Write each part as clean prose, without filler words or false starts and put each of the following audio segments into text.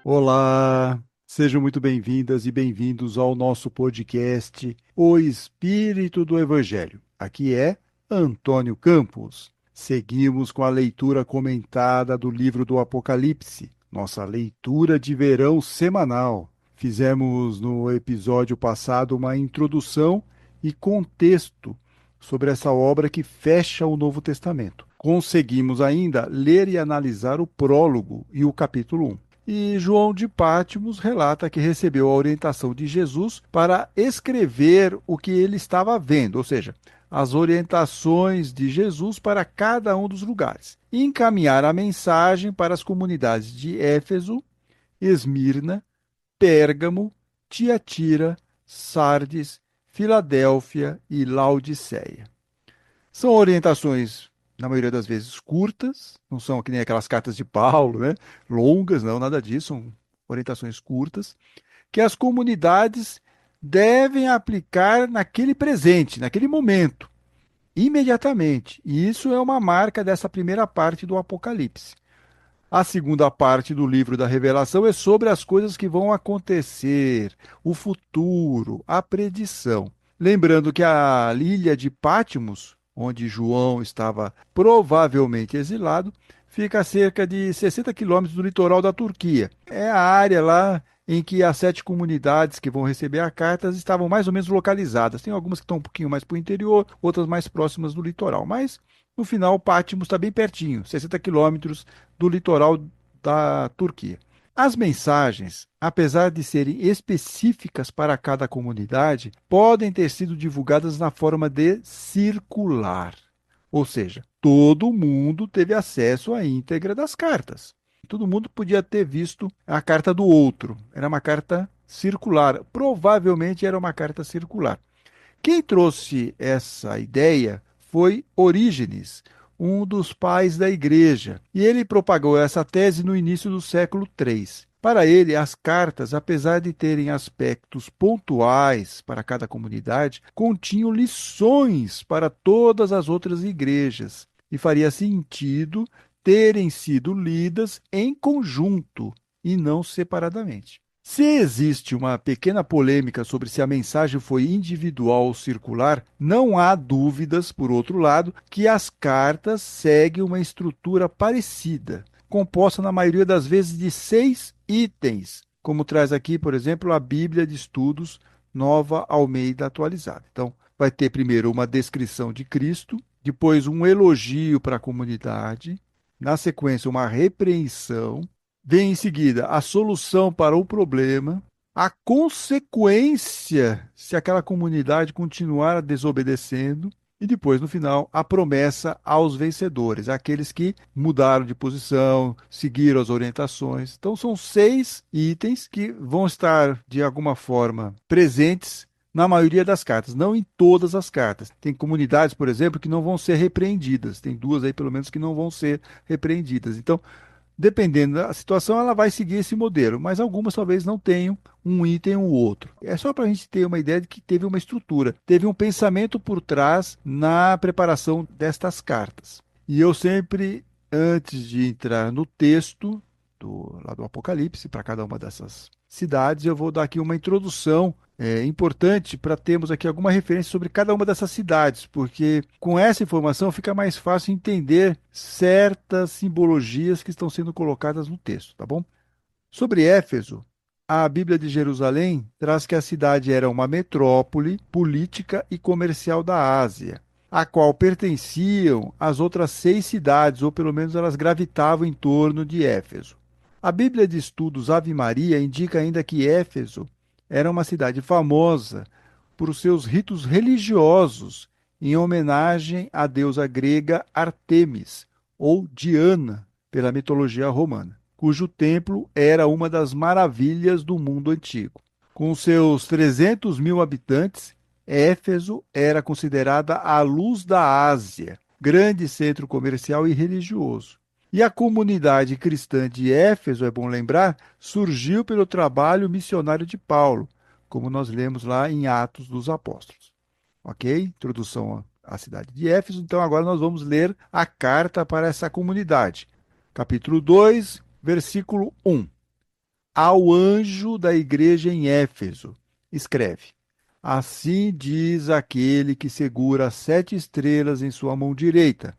Olá, sejam muito bem-vindas e bem-vindos ao nosso podcast O Espírito do Evangelho. Aqui é Antônio Campos. Seguimos com a leitura comentada do livro do Apocalipse, nossa leitura de verão semanal. Fizemos no episódio passado uma introdução e contexto sobre essa obra que fecha o Novo Testamento. Conseguimos ainda ler e analisar o prólogo e o capítulo 1. E João de Patmos relata que recebeu a orientação de Jesus para escrever o que ele estava vendo, ou seja, as orientações de Jesus para cada um dos lugares, e encaminhar a mensagem para as comunidades de Éfeso, Esmirna, Pérgamo, Tiatira, Sardes, Filadélfia e Laodiceia. São orientações, na maioria das vezes, curtas, não são que nem aquelas cartas de Paulo, né? Longas, não, nada disso, são orientações curtas, que as comunidades devem aplicar naquele presente, naquele momento, imediatamente. E isso é uma marca dessa primeira parte do Apocalipse. A segunda parte do livro da Revelação é sobre as coisas que vão acontecer, o futuro, a predição. Lembrando que a ilha de Patmos, onde João estava provavelmente exilado, fica a cerca de 60 quilômetros do litoral da Turquia. É a área lá em que as 7 comunidades que vão receber a carta estavam mais ou menos localizadas. Tem algumas que estão um pouquinho mais para o interior, outras mais próximas do litoral. Mas, no final, Patmos está bem pertinho, 60 quilômetros do litoral da Turquia. As mensagens, apesar de serem específicas para cada comunidade, podem ter sido divulgadas na forma de circular. Ou seja, todo mundo teve acesso à íntegra das cartas. Todo mundo podia ter visto a carta do outro. Era uma carta circular. Provavelmente era uma carta circular. Quem trouxe essa ideia foi Orígenes, um dos pais da igreja, e ele propagou essa tese no início do século III. Para ele, as cartas, apesar de terem aspectos pontuais para cada comunidade, continham lições para todas as outras igrejas, e faria sentido terem sido lidas em conjunto e não separadamente. Se existe uma pequena polêmica sobre se a mensagem foi individual ou circular, não há dúvidas, por outro lado, que as cartas seguem uma estrutura parecida, composta na maioria das vezes de 6 itens, como traz aqui, por exemplo, a Bíblia de Estudos Nova Almeida Atualizada. Então, vai ter primeiro uma descrição de Cristo, depois um elogio para a comunidade, na sequência, uma repreensão. Vem em seguida a solução para o problema, a consequência se aquela comunidade continuar desobedecendo, e depois, no final, a promessa aos vencedores, aqueles que mudaram de posição, seguiram as orientações. Então, são 6 itens que vão estar, de alguma forma, presentes na maioria das cartas, não em todas as cartas. Tem comunidades, por exemplo, que não vão ser repreendidas. Tem duas aí, pelo menos, que não vão ser repreendidas. Então, dependendo da situação, ela vai seguir esse modelo, mas algumas talvez não tenham um item ou outro. É só para a gente ter uma ideia de que teve uma estrutura, teve um pensamento por trás na preparação destas cartas. E eu sempre, antes de entrar no texto lá do Apocalipse, para cada uma dessas cidades, eu vou dar aqui uma introdução importante para termos aqui alguma referência sobre cada uma dessas cidades, porque com essa informação fica mais fácil entender certas simbologias que estão sendo colocadas no texto, tá bom? Sobre Éfeso, a Bíblia de Jerusalém traz que a cidade era uma metrópole política e comercial da Ásia, a qual pertenciam as outras 6 cidades, ou pelo menos elas gravitavam em torno de Éfeso. A Bíblia de Estudos Ave Maria indica ainda que Éfeso era uma cidade famosa por seus ritos religiosos em homenagem à deusa grega Artemis, ou Diana, pela mitologia romana, cujo templo era uma das maravilhas do mundo antigo. Com seus 300 mil habitantes, Éfeso era considerada a luz da Ásia, grande centro comercial e religioso. E a comunidade cristã de Éfeso, é bom lembrar, surgiu pelo trabalho missionário de Paulo, como nós lemos lá em Atos dos Apóstolos. Ok? Introdução à cidade de Éfeso. Então agora nós vamos ler a carta para essa comunidade. Capítulo 2, versículo 1. Ao anjo da igreja em Éfeso, escreve: Assim diz aquele que segura as 7 estrelas em sua mão direita,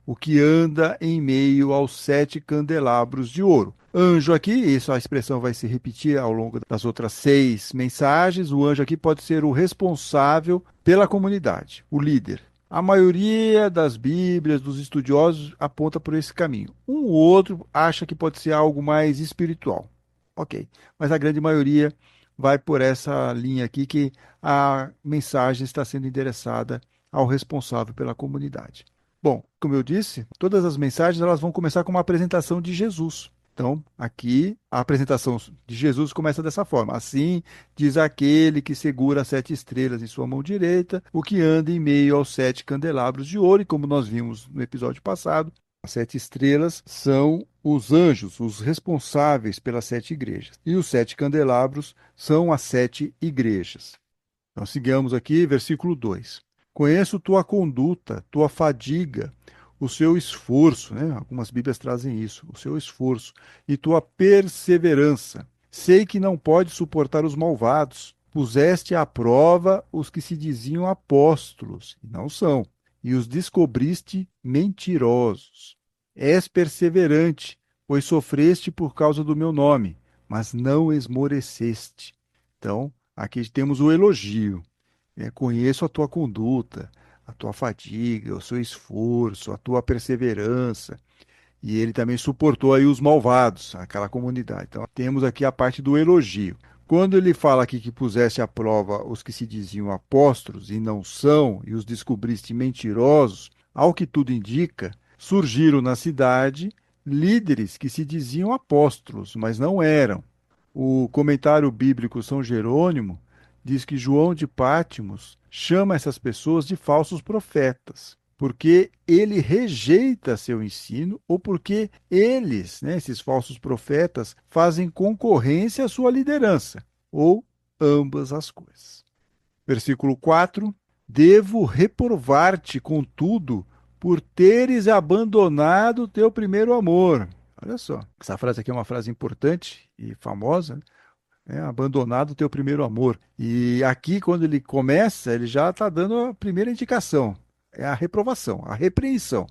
o que anda em meio aos 7 candelabros de ouro. Anjo aqui, isso a expressão vai se repetir ao longo das outras 6 mensagens. O anjo aqui pode ser o responsável pela comunidade, o líder. A maioria das Bíblias, dos estudiosos, aponta por esse caminho. Um ou outro acha que pode ser algo mais espiritual. Ok, mas a grande maioria vai por essa linha aqui que a mensagem está sendo endereçada ao responsável pela comunidade. Bom, como eu disse, todas as mensagens elas vão começar com uma apresentação de Jesus. Então, aqui a apresentação de Jesus começa dessa forma. Assim diz aquele que segura as 7 estrelas em sua mão direita, o que anda em meio aos 7 candelabros de ouro, e como nós vimos no episódio passado, as 7 estrelas são os anjos, os responsáveis pelas 7 igrejas. E os 7 candelabros são as 7 igrejas. Então, sigamos aqui, versículo 2. Conheço tua conduta, tua fadiga, o seu esforço, né? Algumas Bíblias trazem isso, o seu esforço e tua perseverança. Sei que não pode suportar os malvados. Puseste à prova os que se diziam apóstolos, e não são, e os descobriste mentirosos. És perseverante, pois sofreste por causa do meu nome, mas não esmoreceste. Então, aqui temos o elogio. Conheço a tua conduta, a tua fadiga, o seu esforço, a tua perseverança. E ele também suportou aí os malvados, aquela comunidade. Então, temos aqui a parte do elogio. Quando ele fala aqui que puseste à prova os que se diziam apóstolos e não são, e os descobriste mentirosos, ao que tudo indica, surgiram na cidade líderes que se diziam apóstolos, mas não eram. O comentário bíblico São Jerônimo diz que João de Pátimos chama essas pessoas de falsos profetas, porque ele rejeita seu ensino ou porque eles, né, esses falsos profetas, fazem concorrência à sua liderança, ou ambas as coisas. Versículo 4: Devo reprovar-te, contudo, por teres abandonado o teu primeiro amor. Olha só, essa frase aqui é uma frase importante e famosa, né? Abandonado o teu primeiro amor. E aqui, quando ele começa, ele já está dando a primeira indicação. É a reprovação, a repreensão.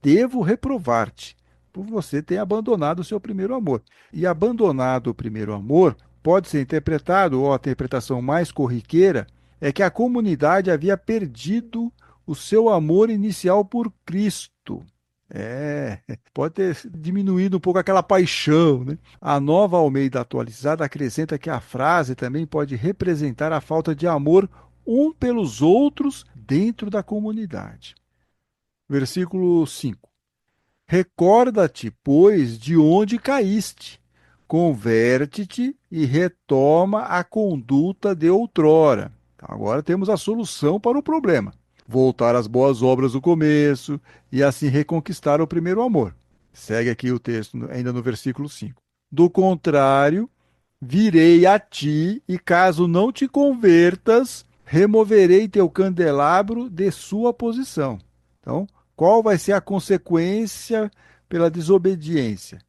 Devo reprovar-te por você ter abandonado o seu primeiro amor. E abandonado o primeiro amor pode ser interpretado, ou a interpretação mais corriqueira, é que a comunidade havia perdido o seu amor inicial por Cristo. Pode ter diminuído um pouco aquela paixão, né? A Nova Almeida atualizada acrescenta que a frase também pode representar a falta de amor um pelos outros dentro da comunidade. Versículo 5. Recorda-te, pois, de onde caíste. Converte-te e retoma a conduta de outrora. Agora temos a solução para o problema. Voltar às boas obras do começo e assim reconquistar o primeiro amor. Segue aqui o texto, ainda no versículo 5. Do contrário, virei a ti e caso não te convertas, removerei teu candelabro de sua posição. Então, qual vai ser a consequência pela desobediência?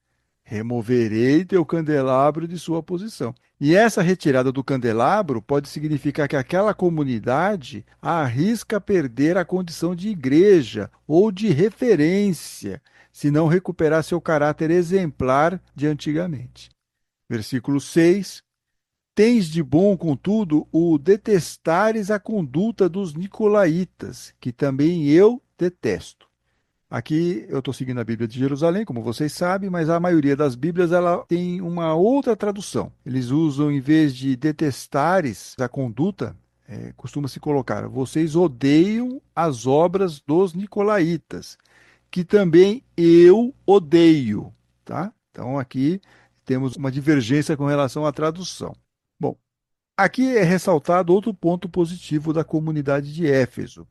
Removerei teu candelabro de sua posição. E essa retirada do candelabro pode significar que aquela comunidade arrisca perder a condição de igreja ou de referência, se não recuperar seu caráter exemplar de antigamente. Versículo 6. Tens de bom, contudo, o detestares a conduta dos nicolaítas, que também eu detesto. Aqui eu estou seguindo a Bíblia de Jerusalém, como vocês sabem, mas a maioria das Bíblias ela tem uma outra tradução. Eles usam, em vez de detestares a conduta, costuma-se colocar: vocês odeiam as obras dos nicolaítas, que também eu odeio. Tá? Então aqui temos uma divergência com relação à tradução. Bom, aqui é ressaltado outro ponto positivo da comunidade de Éfeso.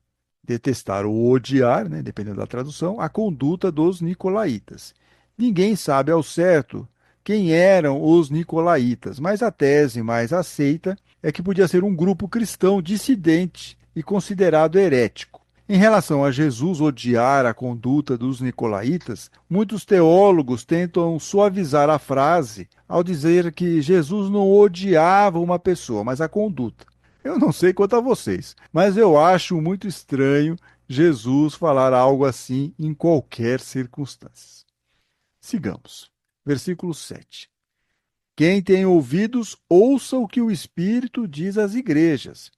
Detestar ou odiar, né, dependendo da tradução, a conduta dos nicolaítas. Ninguém sabe ao certo quem eram os nicolaítas, mas a tese mais aceita é que podia ser um grupo cristão dissidente e considerado herético. Em relação a Jesus odiar a conduta dos nicolaítas, muitos teólogos tentam suavizar a frase ao dizer que Jesus não odiava uma pessoa, mas a conduta. Eu não sei quanto a vocês, mas eu acho muito estranho Jesus falar algo assim em qualquer circunstância. Sigamos. Versículo 7. Quem tem ouvidos, ouça o que o Espírito diz às igrejas.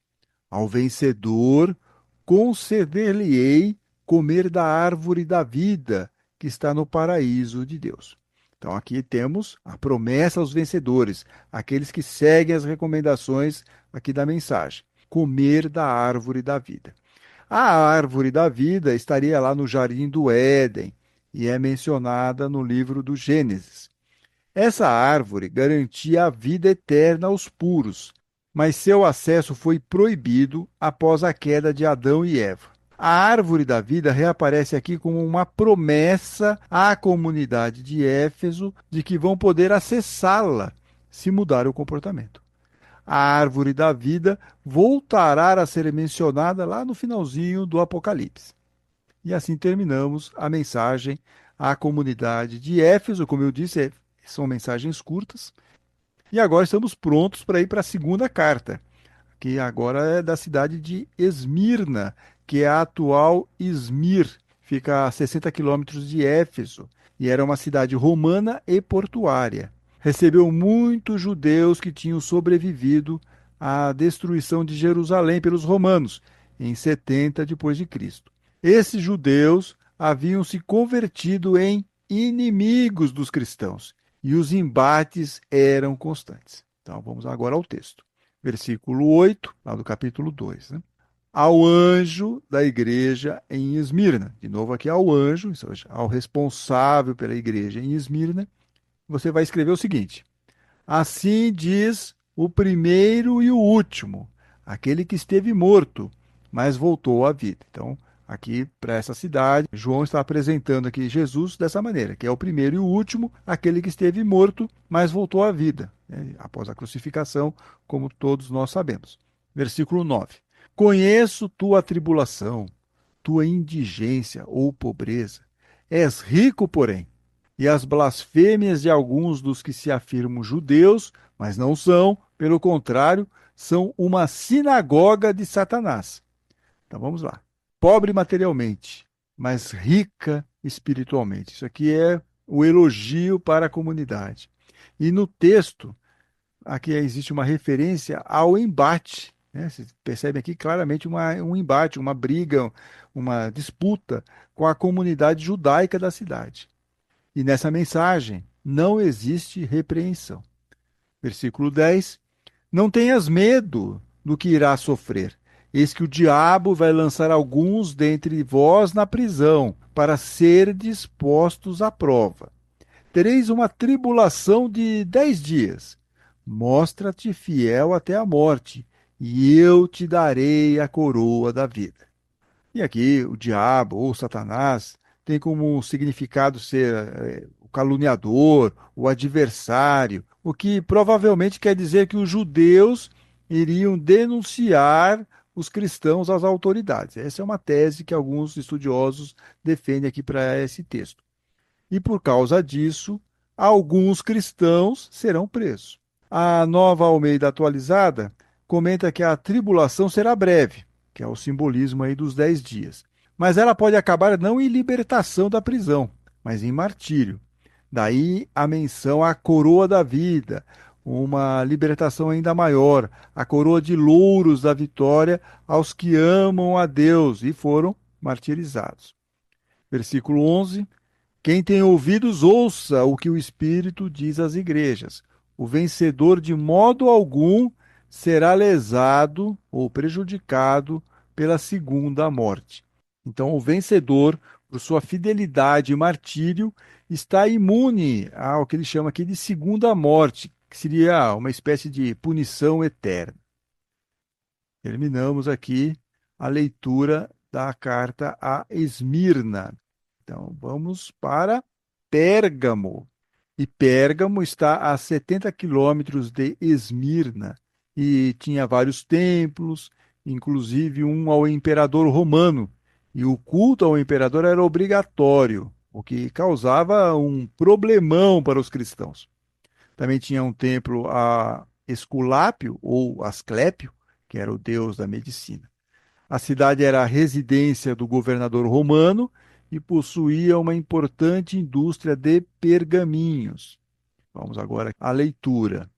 Ao vencedor, conceder-lhe-ei comer da árvore da vida que está no paraíso de Deus. Então, aqui temos a promessa aos vencedores, aqueles que seguem as recomendações aqui da mensagem. Comer da árvore da vida. A árvore da vida estaria lá no Jardim do Éden e é mencionada no livro do Gênesis. Essa árvore garantia a vida eterna aos puros, mas seu acesso foi proibido após a queda de Adão e Eva. A árvore da vida reaparece aqui como uma promessa à comunidade de Éfeso de que vão poder acessá-la se mudar o comportamento. A árvore da vida voltará a ser mencionada lá no finalzinho do Apocalipse. E assim terminamos a mensagem à comunidade de Éfeso. Como eu disse, são mensagens curtas. E agora estamos prontos para ir para a segunda carta, que agora é da cidade de Esmirna, que é a atual Izmir, fica a 60 quilômetros de Éfeso, e era uma cidade romana e portuária. Recebeu muitos judeus que tinham sobrevivido à destruição de Jerusalém pelos romanos, em 70 depois de Cristo. Esses judeus haviam se convertido em inimigos dos cristãos, e os embates eram constantes. Então vamos agora ao texto. Versículo 8, lá do capítulo 2. Né? Ao anjo da igreja em Esmirna. De novo aqui ao anjo, ou seja, ao responsável pela igreja em Esmirna, você vai escrever o seguinte: assim diz o primeiro e o último, aquele que esteve morto, mas voltou à vida. Então, aqui para essa cidade, João está apresentando aqui Jesus dessa maneira, que é o primeiro e o último, aquele que esteve morto, mas voltou à vida, né, após a crucificação, como todos nós sabemos. Versículo 9. Conheço tua tribulação, tua indigência ou pobreza. És rico, porém, e as blasfêmias de alguns dos que se afirmam judeus, mas não são, pelo contrário, são uma sinagoga de Satanás. Então vamos lá. Pobre materialmente, mas rica espiritualmente. Isso aqui é o elogio para a comunidade. E no texto, aqui existe uma referência ao embate. Né? Você percebe aqui claramente um embate, uma briga, uma disputa com a comunidade judaica da cidade. E nessa mensagem não existe repreensão. Versículo 10. Não tenhas medo do que irá sofrer. Eis que o diabo vai lançar alguns dentre vós na prisão, para serdes postos à prova. Tereis uma tribulação de 10 dias. Mostra-te fiel até a morte, e eu te darei a coroa da vida. E aqui o diabo ou Satanás tem como significado ser o caluniador, o adversário, o que provavelmente quer dizer que os judeus iriam denunciar os cristãos às autoridades. Essa é uma tese que alguns estudiosos defendem aqui para esse texto. E por causa disso, alguns cristãos serão presos. A Nova Almeida atualizada comenta que a tribulação será breve, que é o simbolismo aí dos 10 dias. Mas ela pode acabar não em libertação da prisão, mas em martírio. Daí a menção à coroa da vida, uma libertação ainda maior, a coroa de louros da vitória aos que amam a Deus e foram martirizados. Versículo 11. Quem tem ouvidos, ouça o que o Espírito diz às igrejas. O vencedor, de modo algum, será lesado ou prejudicado pela segunda morte. Então, o vencedor, por sua fidelidade e martírio, está imune ao que ele chama aqui de segunda morte, que seria uma espécie de punição eterna. Terminamos aqui a leitura da carta a Esmirna. Então, vamos para Pérgamo. E Pérgamo está a 70 quilômetros de Esmirna e tinha vários templos, inclusive um ao imperador romano. e o culto ao imperador era obrigatório, o que causava um problemão para os cristãos. Também tinha um templo a Esculápio ou Asclépio, que era o deus da medicina. A cidade era a residência do governador romano e possuía uma importante indústria de pergaminhos. Vamos agora à leitura.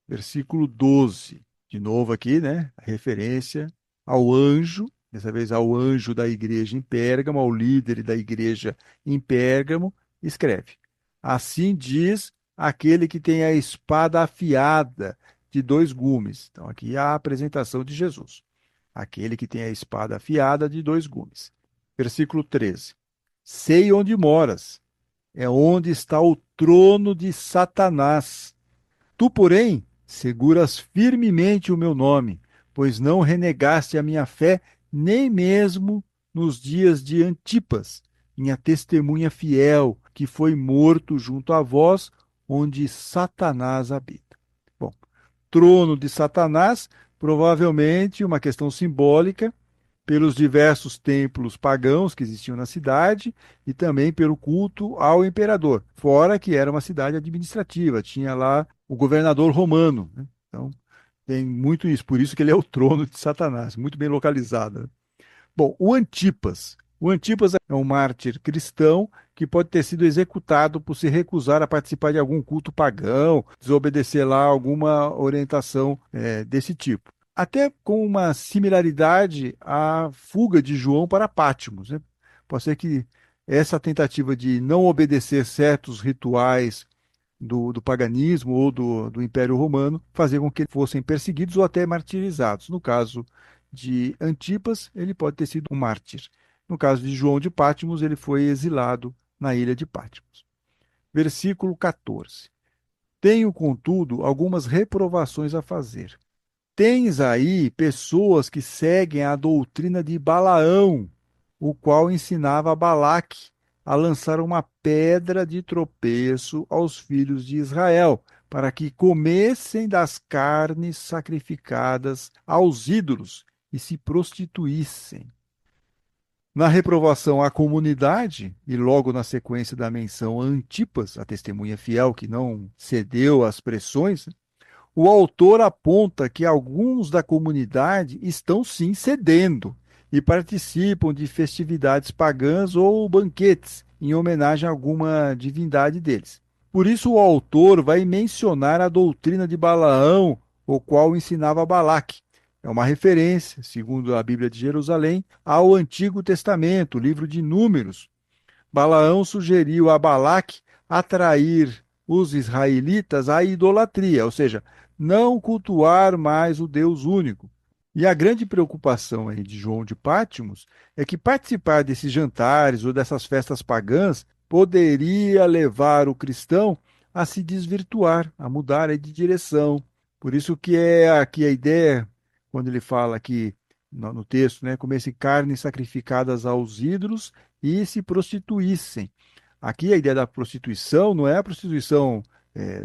Versículo 12. De novo aqui, né? A referência ao anjo, dessa vez ao anjo da igreja em Pérgamo, ao líder da igreja em Pérgamo, escreve: Assim diz aquele que tem a espada afiada de dois gumes. Então, aqui há a apresentação de Jesus. Aquele que tem a espada afiada de dois gumes. Versículo 13. Sei onde moras, é onde está o trono de Satanás. Tu, porém, seguras firmemente o meu nome, pois não renegaste a minha fé, nem mesmo nos dias de Antipas, minha testemunha fiel, que foi morto junto a vós, onde Satanás habita. Bom, trono de Satanás, provavelmente uma questão simbólica pelos diversos templos pagãos que existiam na cidade e também pelo culto ao imperador, fora que era uma cidade administrativa, tinha lá o governador romano, né? Então, tem muito isso, por isso que ele é o trono de Satanás, muito bem localizado, né? Bom, o Antipas. O Antipas é um mártir cristão que pode ter sido executado por se recusar a participar de algum culto pagão, desobedecer lá alguma orientação desse tipo. Até com uma similaridade à fuga de João para Patmos, né? Pode ser que essa tentativa de não obedecer certos rituais do paganismo ou do Império Romano, fazer com que fossem perseguidos ou até martirizados. No caso de Antipas, ele pode ter sido um mártir. No caso de João de Patmos, ele foi exilado na ilha de Patmos. Versículo 14. Tenho, contudo, algumas reprovações a fazer. Tens aí pessoas que seguem a doutrina de Balaão, o qual ensinava a Balaque a lançar uma pedra de tropeço aos filhos de Israel, para que comessem das carnes sacrificadas aos ídolos e se prostituíssem. Na reprovação à comunidade, e logo na sequência da menção a Antipas, a testemunha fiel que não cedeu às pressões, o autor aponta que alguns da comunidade estão sim cedendo e participam de festividades pagãs ou banquetes em homenagem a alguma divindade deles. Por isso, o autor vai mencionar a doutrina de Balaão, o qual ensinava Balaque. É uma referência, segundo a Bíblia de Jerusalém, ao Antigo Testamento, o livro de Números. Balaão sugeriu a Balaque atrair os israelitas à idolatria, ou seja, não cultuar mais o Deus único. E a grande preocupação aí de João de Patmos é que participar desses jantares ou dessas festas pagãs poderia levar o cristão a se desvirtuar, a mudar aí de direção. Por isso que é aqui a ideia, quando ele fala aqui no texto, né, comessem carnes sacrificadas aos ídolos e se prostituíssem. Aqui a ideia da prostituição não é a prostituição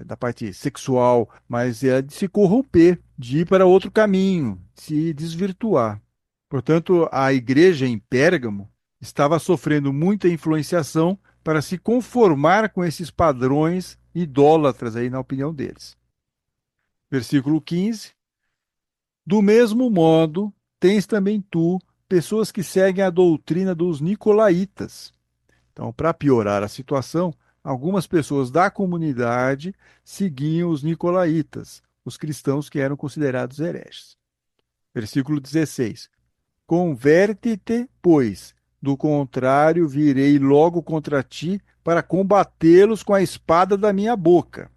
da parte sexual, mas é de se corromper, de ir para outro caminho, se desvirtuar. Portanto, a igreja em Pérgamo estava sofrendo muita influenciação para se conformar com esses padrões idólatras aí na opinião deles. Versículo 15. Do mesmo modo, tens também tu pessoas que seguem a doutrina dos nicolaítas. Então, para piorar a situação, algumas pessoas da comunidade seguiam os nicolaítas, os cristãos que eram considerados hereges. Versículo 16. Converte-te, pois, do contrário, virei logo contra ti para combatê-los com a espada da minha boca.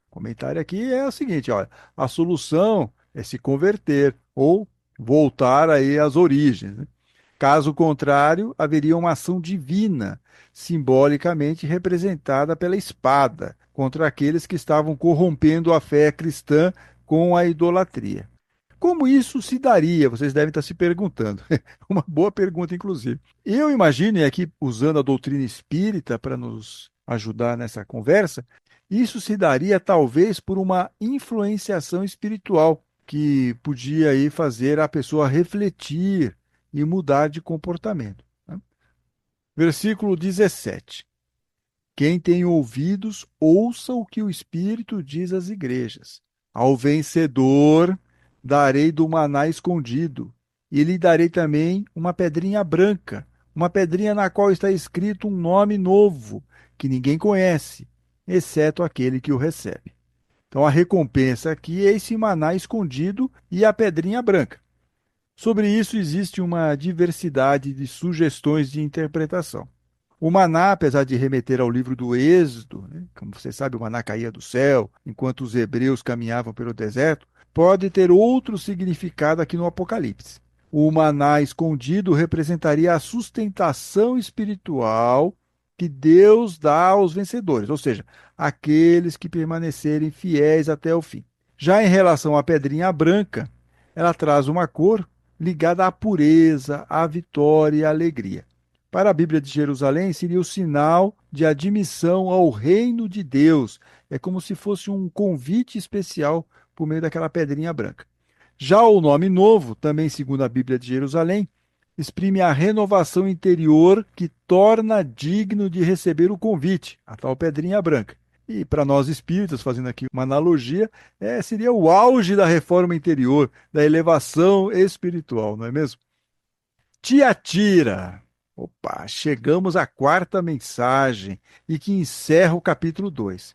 O comentário aqui é o seguinte, olha, a solução é se converter ou voltar aí às origens, né? Caso contrário, haveria uma ação divina, simbolicamente representada pela espada, contra aqueles que estavam corrompendo a fé cristã com a idolatria. Como isso se daria? Vocês devem estar se perguntando. Uma boa pergunta, inclusive. Eu imagino, e aqui usando a doutrina espírita para nos ajudar nessa conversa, isso se daria talvez por uma influenciação espiritual que podia aí fazer a pessoa refletir e mudar de comportamento. Versículo 17. Quem tem ouvidos, ouça o que o Espírito diz às igrejas. Ao vencedor darei do maná escondido, e lhe darei também uma pedrinha branca, uma pedrinha na qual está escrito um nome novo, que ninguém conhece, exceto aquele que o recebe. Então a recompensa aqui é esse maná escondido e a pedrinha branca. Sobre isso existe uma diversidade de sugestões de interpretação. O maná, apesar de remeter ao livro do Êxodo, né, como você sabe, o maná caía do céu enquanto os hebreus caminhavam pelo deserto, pode ter outro significado aqui no Apocalipse. O maná escondido representaria a sustentação espiritual que Deus dá aos vencedores, ou seja, aqueles que permanecerem fiéis até o fim. Já em relação à pedrinha branca, ela traz uma cor ligada à pureza, à vitória e à alegria. Para a Bíblia de Jerusalém, seria o sinal de admissão ao reino de Deus. É como se fosse um convite especial por meio daquela pedrinha branca. Já o nome novo, também segundo a Bíblia de Jerusalém, exprime a renovação interior que torna digno de receber o convite, a tal pedrinha branca. E para nós espíritas, fazendo aqui uma analogia, seria o auge da reforma interior, da elevação espiritual, não é mesmo? Tiatira. Opa, chegamos à quarta mensagem e que encerra o capítulo 2.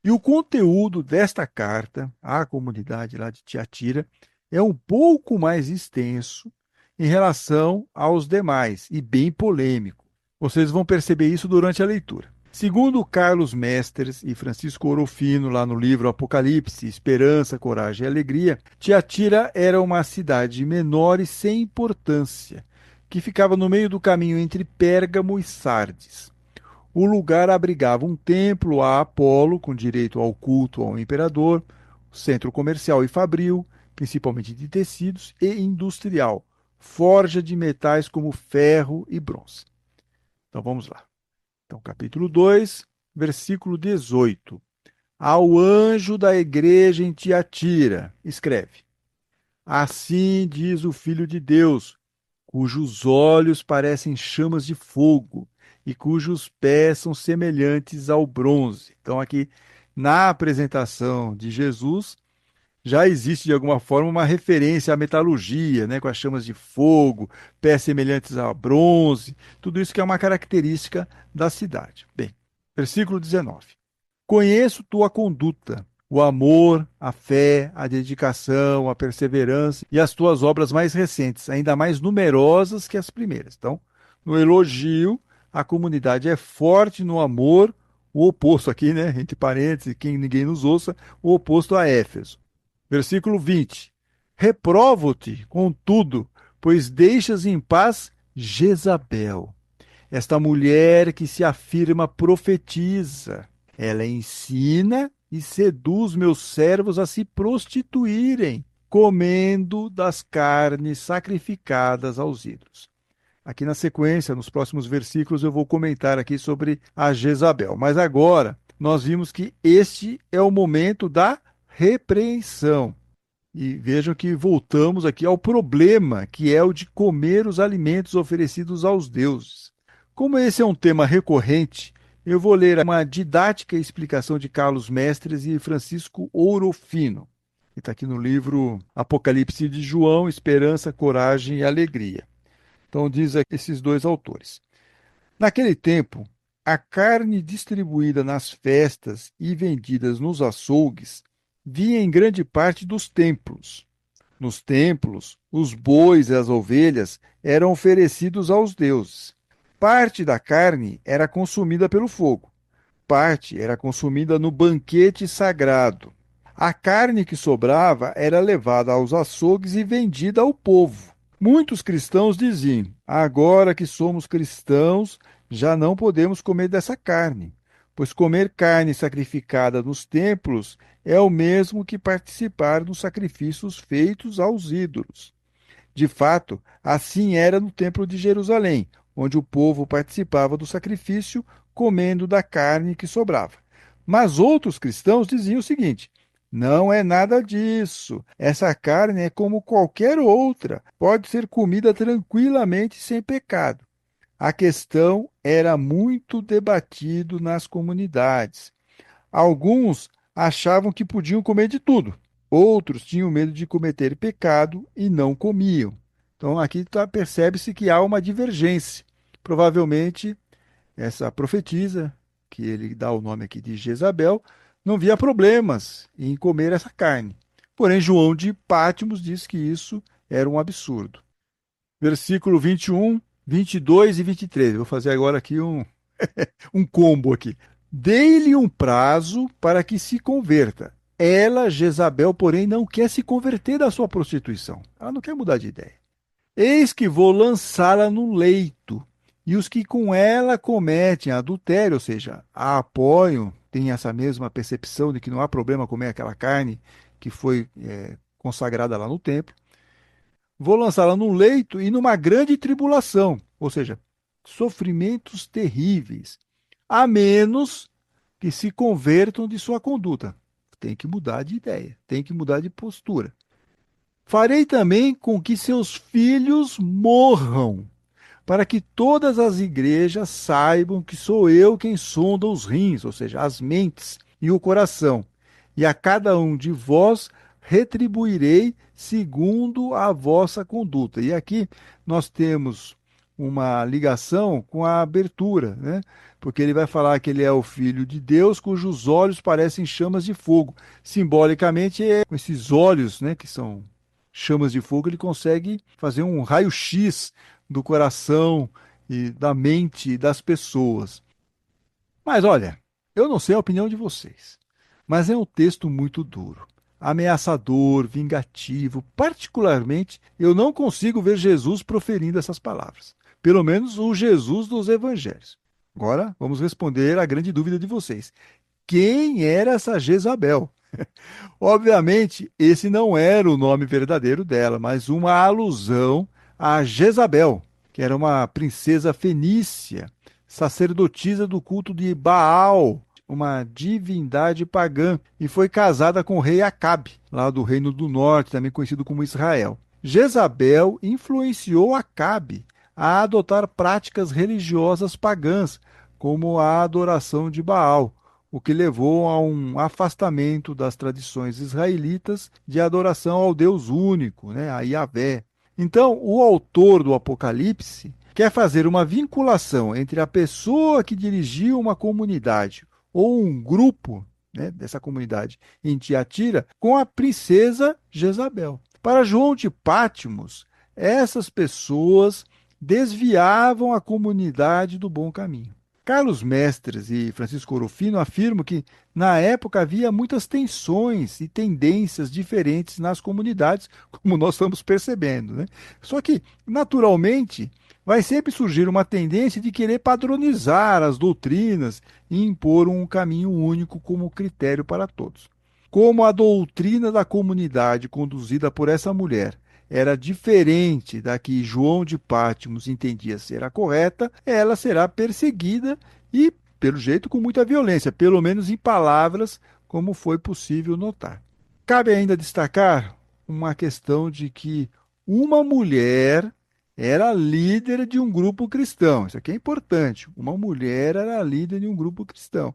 E o conteúdo desta carta à comunidade lá de Tiatira é um pouco mais extenso em relação aos demais e bem polêmico. Vocês vão perceber isso durante a leitura. Segundo Carlos Mestres e Francisco Orofino, lá no livro Apocalipse, Esperança, Coragem e Alegria, Tiatira era uma cidade menor e sem importância, que ficava no meio do caminho entre Pérgamo e Sardes. O lugar abrigava um templo a Apolo, com direito ao culto ao imperador, centro comercial e fabril, principalmente de tecidos, e industrial, forja de metais como ferro e bronze. Então vamos lá. Então, capítulo 2, versículo 18. Ao anjo da igreja em Tiatira, escreve: Assim diz o Filho de Deus, cujos olhos parecem chamas de fogo e cujos pés são semelhantes ao bronze. Então, aqui na apresentação de Jesus, já existe de alguma forma uma referência à metalurgia, né, com as chamas de fogo, pés semelhantes a bronze, tudo isso que é uma característica da cidade. Bem, versículo 19. Conheço tua conduta, o amor, a fé, a dedicação, a perseverança e as tuas obras mais recentes, ainda mais numerosas que as primeiras. Então, no elogio, a comunidade é forte no amor, o oposto aqui, né, entre parênteses, quem ninguém nos ouça, o oposto a Éfeso. Versículo 20. Reprovo-te, contudo, pois deixas em paz Jezabel, esta mulher que se afirma profetiza. Ela ensina e seduz meus servos a se prostituírem, comendo das carnes sacrificadas aos ídolos. Aqui na sequência, nos próximos versículos, eu vou comentar aqui sobre a Jezabel. Mas agora, nós vimos que este é o momento da repreensão. E vejam que voltamos aqui ao problema, que é o de comer os alimentos oferecidos aos deuses. Como esse é um tema recorrente, eu vou ler uma didática explicação de Carlos Mestres e Francisco Ourofino, que está aqui no livro Apocalipse de João, Esperança, Coragem e Alegria. Então, diz aqui esses dois autores. Naquele tempo, a carne distribuída nas festas e vendidas nos açougues vinha em grande parte dos templos. Nos templos, os bois e as ovelhas eram oferecidos aos deuses. Parte da carne era consumida pelo fogo, parte era consumida no banquete sagrado. A carne que sobrava era levada aos açougues e vendida ao povo. Muitos cristãos diziam: agora que somos cristãos, já não podemos comer dessa carne, pois comer carne sacrificada nos templos é o mesmo que participar dos sacrifícios feitos aos ídolos. De fato, assim era no Templo de Jerusalém, onde o povo participava do sacrifício comendo da carne que sobrava. Mas outros cristãos diziam o seguinte: não é nada disso. Essa carne é como qualquer outra, pode ser comida tranquilamente sem pecado. a questão era muito debatido nas comunidades. Alguns achavam que podiam comer de tudo, outros tinham medo de cometer pecado e não comiam. Então aqui percebe-se que há uma divergência. Provavelmente essa profetisa, que ele dá o nome aqui de Jezabel, não via problemas em comer essa carne. Porém, João de Patmos diz que isso era um absurdo. Versículo 21, 22 e 23. Eu vou fazer agora aqui um combo aqui. Dei-lhe um prazo para que se converta. Ela, Jezabel, porém, não quer se converter da sua prostituição. Ela não quer mudar de ideia. Eis que vou lançá-la no leito, e os que com ela cometem adultério, ou seja, a apoiam, têm essa mesma percepção de que não há problema comer aquela carne que foi consagrada lá no templo, vou lançá-la no leito e numa grande tribulação, ou seja, sofrimentos terríveis, a menos que se convertam de sua conduta. Tem que mudar de ideia, tem que mudar de postura. Farei também com que seus filhos morram, para que todas as igrejas saibam que sou eu quem sonda os rins, ou seja, as mentes e o coração, e a cada um de vós retribuirei segundo a vossa conduta. E aqui nós temos uma ligação com a abertura, né? Porque ele vai falar que ele é o Filho de Deus, cujos olhos parecem chamas de fogo. Simbolicamente, é com esses olhos, né, que são chamas de fogo, ele consegue fazer um raio-x do coração e da mente das pessoas. Mas olha, eu não sei a opinião de vocês, mas é um texto muito duro, ameaçador, vingativo. Particularmente, eu não consigo ver Jesus proferindo essas palavras. Pelo menos o Jesus dos evangelhos. Agora, vamos responder a grande dúvida de vocês. Quem era essa Jezabel? Obviamente, esse não era o nome verdadeiro dela, mas uma alusão a Jezabel, que era uma princesa fenícia, sacerdotisa do culto de Baal, uma divindade pagã, e foi casada com o rei Acabe, lá do Reino do Norte, também conhecido como Israel. Jezabel influenciou Acabe a adotar práticas religiosas pagãs, como a adoração de Baal, o que levou a um afastamento das tradições israelitas de adoração ao Deus único, né, a Yahvé. Então, o autor do Apocalipse quer fazer uma vinculação entre a pessoa que dirigiu uma comunidade ou um grupo, né, dessa comunidade em Tiatira com a princesa Jezabel. Para João de Patmos, essas pessoas desviavam a comunidade do bom caminho. Carlos Mestres e Francisco Orofino afirmam que, na época, havia muitas tensões e tendências diferentes nas comunidades, como nós estamos percebendo, né? Só que, naturalmente, vai sempre surgir uma tendência de querer padronizar as doutrinas e impor um caminho único como critério para todos. Como a doutrina da comunidade conduzida por essa mulher era diferente da que João de Patmos entendia ser a correta, ela será perseguida e, pelo jeito, com muita violência, pelo menos em palavras, como foi possível notar. Cabe ainda destacar uma questão de que uma mulher era líder de um grupo cristão. Isso aqui é importante. Uma mulher era líder de um grupo cristão.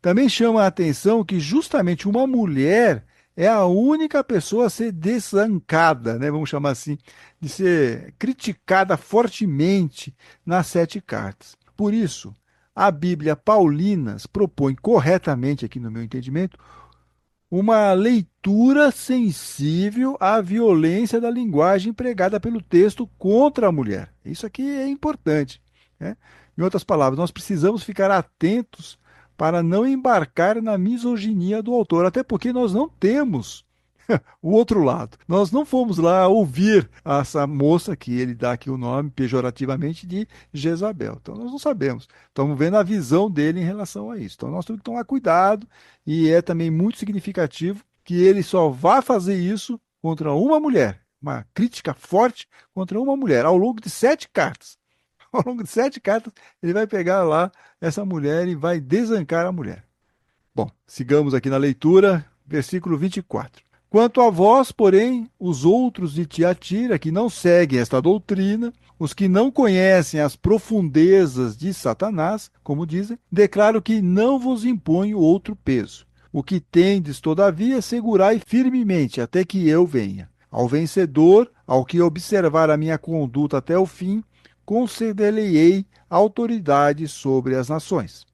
Também chama a atenção que justamente uma mulher é a única pessoa a ser desancada, né, vamos chamar assim, de ser criticada fortemente nas sete cartas. Por isso, a Bíblia Paulinas propõe corretamente, aqui no meu entendimento, uma leitura sensível à violência da linguagem empregada pelo texto contra a mulher. Isso aqui é importante, né? Em outras palavras, nós precisamos ficar atentos para não embarcar na misoginia do autor, até porque nós não temos o outro lado. Nós não fomos lá ouvir essa moça, que ele dá aqui o nome pejorativamente de Jezabel. Então nós não sabemos. Estamos vendo a visão dele em relação a isso. Então nós temos que tomar cuidado e é também muito significativo que ele só vá fazer isso contra uma mulher. Uma crítica forte contra uma mulher ao longo de sete cartas. Ao longo de sete cartas, ele vai pegar lá essa mulher e vai desancar a mulher. Bom, sigamos aqui na leitura, versículo 24. Quanto a vós, porém, os outros de Tiatira, que não seguem esta doutrina, os que não conhecem as profundezas de Satanás, como dizem, declaro que não vos imponho outro peso. O que tendes, todavia, segurai firmemente até que eu venha. Ao vencedor, ao que observar a minha conduta até o fim, conceder-lhe-ei autoridade sobre as nações.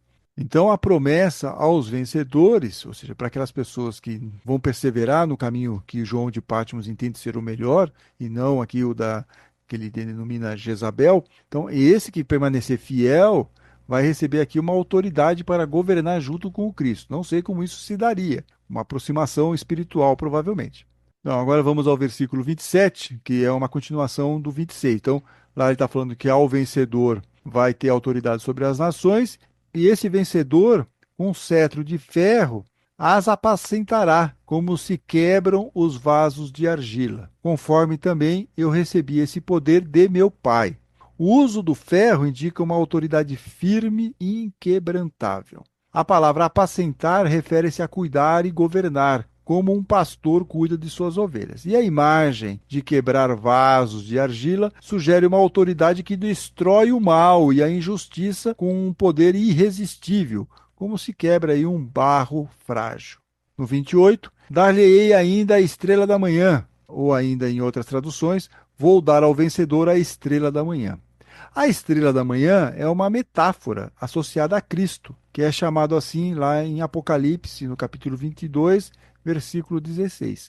Então, a promessa aos vencedores, ou seja, para aquelas pessoas que vão perseverar no caminho que João de Patmos entende ser o melhor, e não aqui o da que ele denomina Jezabel. Então, esse que permanecer fiel vai receber aqui uma autoridade para governar junto com o Cristo. Não sei como isso se daria, uma aproximação espiritual, provavelmente. Então, agora vamos ao versículo 27, que é uma continuação do 26. Então, lá ele está falando que ao vencedor vai ter autoridade sobre as nações, e esse vencedor, com um cetro de ferro, as apacentará, como se quebram os vasos de argila, conforme também eu recebi esse poder de meu Pai. O uso do ferro indica uma autoridade firme e inquebrantável. A palavra apacentar refere-se a cuidar e governar, como um pastor cuida de suas ovelhas. E a imagem de quebrar vasos de argila sugere uma autoridade que destrói o mal e a injustiça com um poder irresistível, como se quebra aí um barro frágil. No 28, dar-lhe-ei ainda a estrela da manhã, ou ainda em outras traduções, vou dar ao vencedor a estrela da manhã. A estrela da manhã é uma metáfora associada a Cristo, que é chamado assim lá em Apocalipse, no capítulo 22, versículo 16.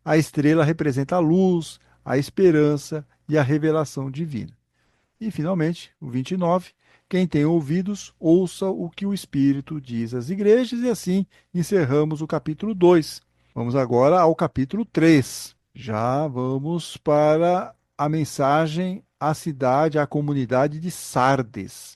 A estrela representa a luz, a esperança e a revelação divina. E, finalmente, o 29. Quem tem ouvidos, ouça o que o Espírito diz às igrejas, e assim encerramos o capítulo 2. Vamos agora ao capítulo 3. Já vamos para a mensagem à cidade, à comunidade de Sardes.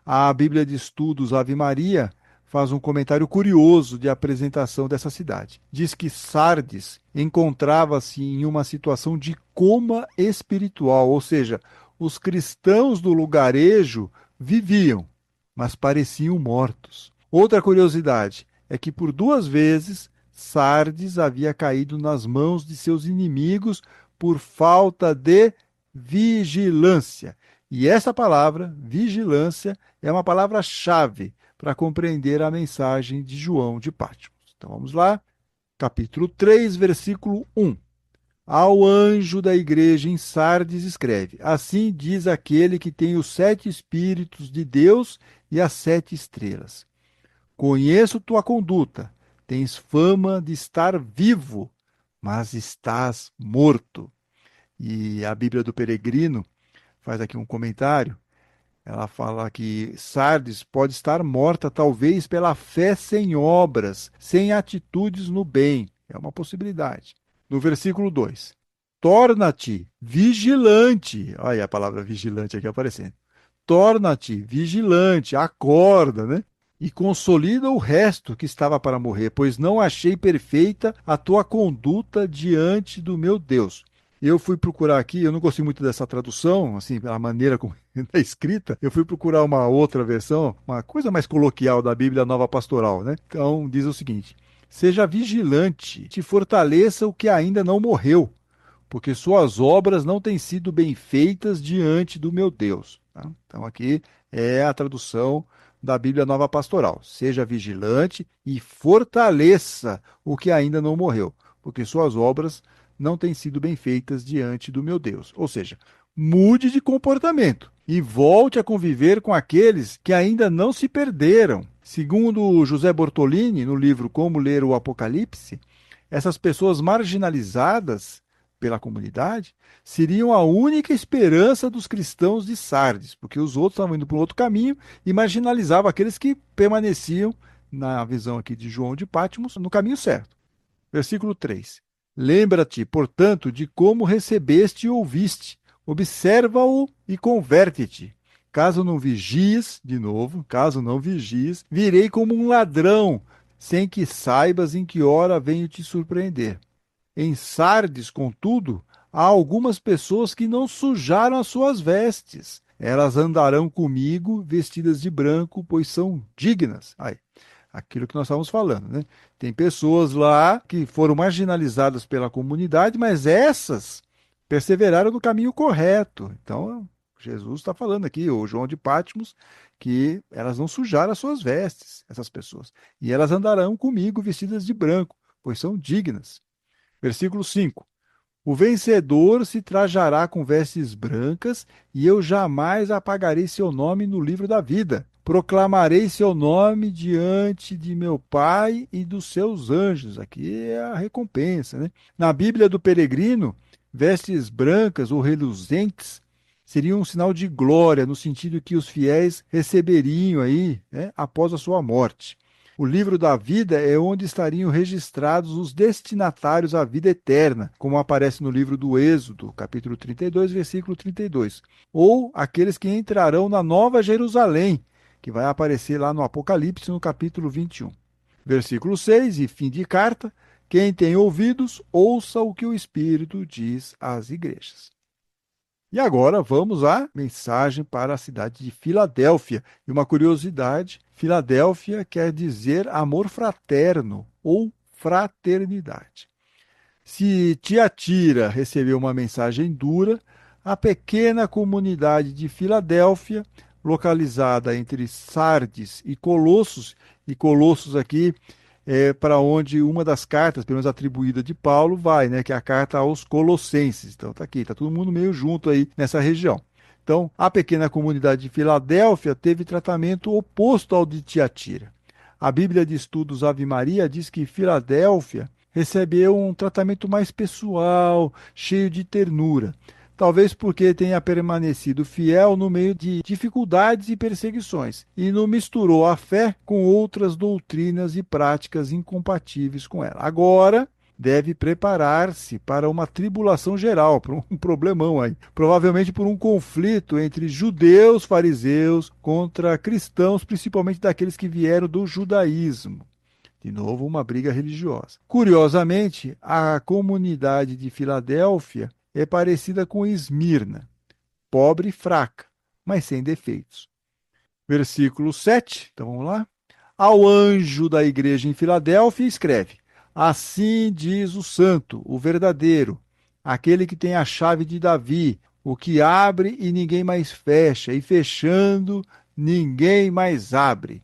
A Bíblia de Estudos Ave Maria faz um comentário curioso de apresentação dessa cidade. Diz que Sardes encontrava-se em uma situação de coma espiritual, ou seja, os cristãos do lugarejo viviam, mas pareciam mortos. Outra curiosidade é que por 2 vezes Sardes havia caído nas mãos de seus inimigos por falta de vigilância. E essa palavra, vigilância, é uma palavra-chave para compreender a mensagem de João de Patmos. Então vamos lá, capítulo 3, versículo 1. Ao anjo da igreja em Sardes escreve: Assim diz aquele que tem os 7 Espíritos de Deus e as 7 estrelas. Conheço tua conduta, tens fama de estar vivo, mas estás morto. E a Bíblia do Peregrino faz aqui um comentário. Ela fala que Sardes pode estar morta, talvez pela fé sem obras, sem atitudes no bem. É uma possibilidade. No versículo 2: Torna-te vigilante. Olha a palavra vigilante aqui aparecendo. Torna-te vigilante, acorda, né? E consolida o resto que estava para morrer, pois não achei perfeita a tua conduta diante do meu Deus. Eu fui procurar aqui, eu não gostei muito dessa tradução, assim, pela maneira como está escrita. Eu fui procurar uma outra versão, uma coisa mais coloquial da Bíblia Nova Pastoral, né? Então diz o seguinte: seja vigilante, te fortaleça o que ainda não morreu, porque suas obras não têm sido bem feitas diante do meu Deus. Tá? Então aqui é a tradução da Bíblia Nova Pastoral. Seja vigilante e fortaleça o que ainda não morreu, porque suas obras não têm sido bem feitas diante do meu Deus. Ou seja, mude de comportamento e volte a conviver com aqueles que ainda não se perderam. Segundo José Bortolini, no livro Como Ler o Apocalipse, essas pessoas marginalizadas pela comunidade seriam a única esperança dos cristãos de Sardes, porque os outros estavam indo para um outro caminho e marginalizavam aqueles que permaneciam, na visão aqui de João de Patmos, no caminho certo. Versículo 3. Lembra-te, portanto, de como recebeste e ouviste. Observa-o e converte-te. Caso não vigies, de novo, caso não vigies, virei como um ladrão, sem que saibas em que hora venho te surpreender. Em Sardes, contudo, há algumas pessoas que não sujaram as suas vestes. Elas andarão comigo vestidas de branco, pois são dignas. aquilo que nós estávamos falando, né? Tem pessoas lá que foram marginalizadas pela comunidade, mas essas perseveraram no caminho correto. Então, Jesus está falando aqui, o João de Patmos, que elas não sujaram as suas vestes, essas pessoas, e elas andarão comigo vestidas de branco, pois são dignas. Versículo 5. O vencedor se trajará com vestes brancas, e eu jamais apagarei seu nome no livro da vida. Proclamarei seu nome diante de meu Pai e dos seus anjos. Aqui é a recompensa, né? Na Bíblia do peregrino, vestes brancas ou reluzentes seriam um sinal de glória, no sentido que os fiéis receberiam aí, né, após a sua morte. O livro da vida é onde estariam registrados os destinatários à vida eterna, como aparece no livro do Êxodo, capítulo 32, versículo 32. Ou aqueles que entrarão na Nova Jerusalém, que vai aparecer lá no Apocalipse, no capítulo 21. Versículo 6, e fim de carta: quem tem ouvidos, ouça o que o Espírito diz às igrejas. E agora vamos à mensagem para a cidade de Filadélfia. E uma curiosidade: Filadélfia quer dizer amor fraterno ou fraternidade. Se Tiatira recebeu uma mensagem dura, a pequena comunidade de Filadélfia, localizada entre Sardes e Colossos aqui para onde uma das cartas, pelo menos atribuída de Paulo, vai, né? Que é a carta aos Colossenses. Então tá aqui, tá todo mundo meio junto aí nessa região. Então, a pequena comunidade de Filadélfia teve tratamento oposto ao de Tiatira. A Bíblia de Estudos Ave Maria diz que Filadélfia recebeu um tratamento mais pessoal, cheio de ternura. Talvez porque tenha permanecido fiel no meio de dificuldades e perseguições, e não misturou a fé com outras doutrinas e práticas incompatíveis com ela. Agora, deve preparar-se para uma tribulação geral, para um problemão aí. Provavelmente por um conflito entre judeus, fariseus, contra cristãos, principalmente daqueles que vieram do judaísmo. De novo, uma briga religiosa. Curiosamente, a comunidade de Filadélfia é parecida com Esmirna, pobre e fraca, mas sem defeitos. Versículo 7, então vamos lá. Ao anjo da igreja em Filadélfia escreve: assim diz o santo, o verdadeiro, aquele que tem a chave de Davi, o que abre e ninguém mais fecha, e fechando, ninguém mais abre.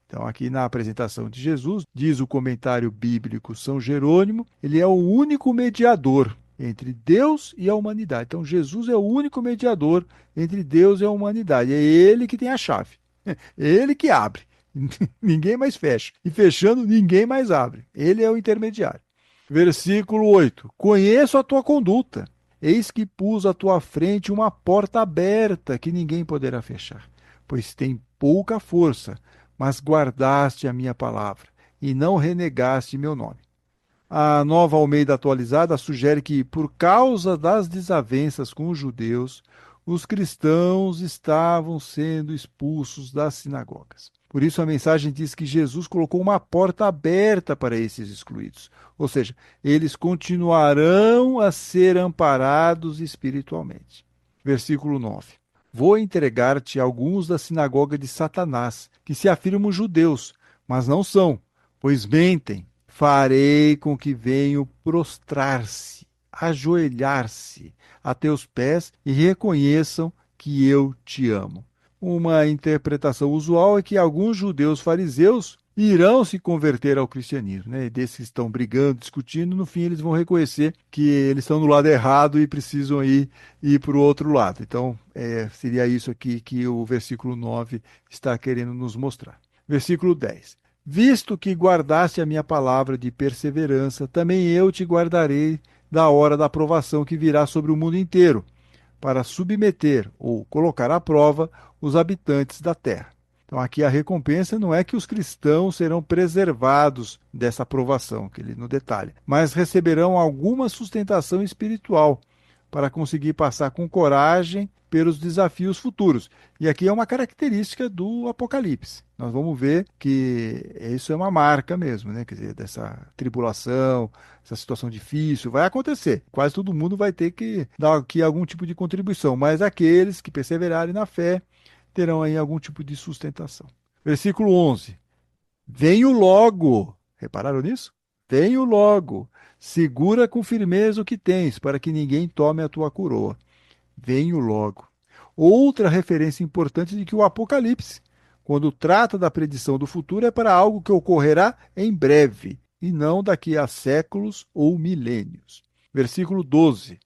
Então, aqui na apresentação de Jesus, diz o comentário bíblico São Jerônimo, ele é o único mediador entre Deus e a humanidade. Então, Jesus é o único mediador entre Deus e a humanidade. É ele que tem a chave. É ele que abre. Ninguém mais fecha. E fechando, ninguém mais abre. Ele é o intermediário. Versículo 8. Conheço a tua conduta. Eis que pus à tua frente uma porta aberta que ninguém poderá fechar. Pois tem pouca força, mas guardaste a minha palavra e não renegaste meu nome. A Nova Almeida Atualizada sugere que, por causa das desavenças com os judeus, os cristãos estavam sendo expulsos das sinagogas. Por isso, a mensagem diz que Jesus colocou uma porta aberta para esses excluídos. Ou seja, eles continuarão a ser amparados espiritualmente. Versículo 9. Vou entregar-te alguns da sinagoga de Satanás, que se afirmam judeus, mas não são, pois mentem. Farei com que venham prostrar-se, ajoelhar-se a teus pés e reconheçam que eu te amo. Uma interpretação usual é que alguns judeus fariseus irão se converter ao cristianismo, né? E desses que estão brigando, discutindo, no fim eles vão reconhecer que eles estão no lado errado e precisam ir para o outro lado. Então, seria isso aqui que o versículo 9 está querendo nos mostrar. Versículo 10. Visto que guardaste a minha palavra de perseverança, também eu te guardarei da hora da provação que virá sobre o mundo inteiro, para submeter ou colocar à prova os habitantes da terra. Então, aqui a recompensa não é que os cristãos serão preservados dessa provação, que ele não detalha, mas receberão alguma sustentação espiritual para conseguir passar com coragem pelos desafios futuros. E aqui é uma característica do Apocalipse. Nós vamos ver que isso é uma marca mesmo, né? Quer dizer, dessa tribulação, essa situação difícil, vai acontecer. Quase todo mundo vai ter que dar aqui algum tipo de contribuição, mas aqueles que perseverarem na fé terão aí algum tipo de sustentação. Versículo 11. Venho logo. Repararam nisso? Venho logo. Segura com firmeza o que tens, para que ninguém tome a tua coroa. Venho logo. Outra referência importante de que o Apocalipse, quando trata da predição do futuro, é para algo que ocorrerá em breve, e não daqui a séculos ou milênios. Versículo 12.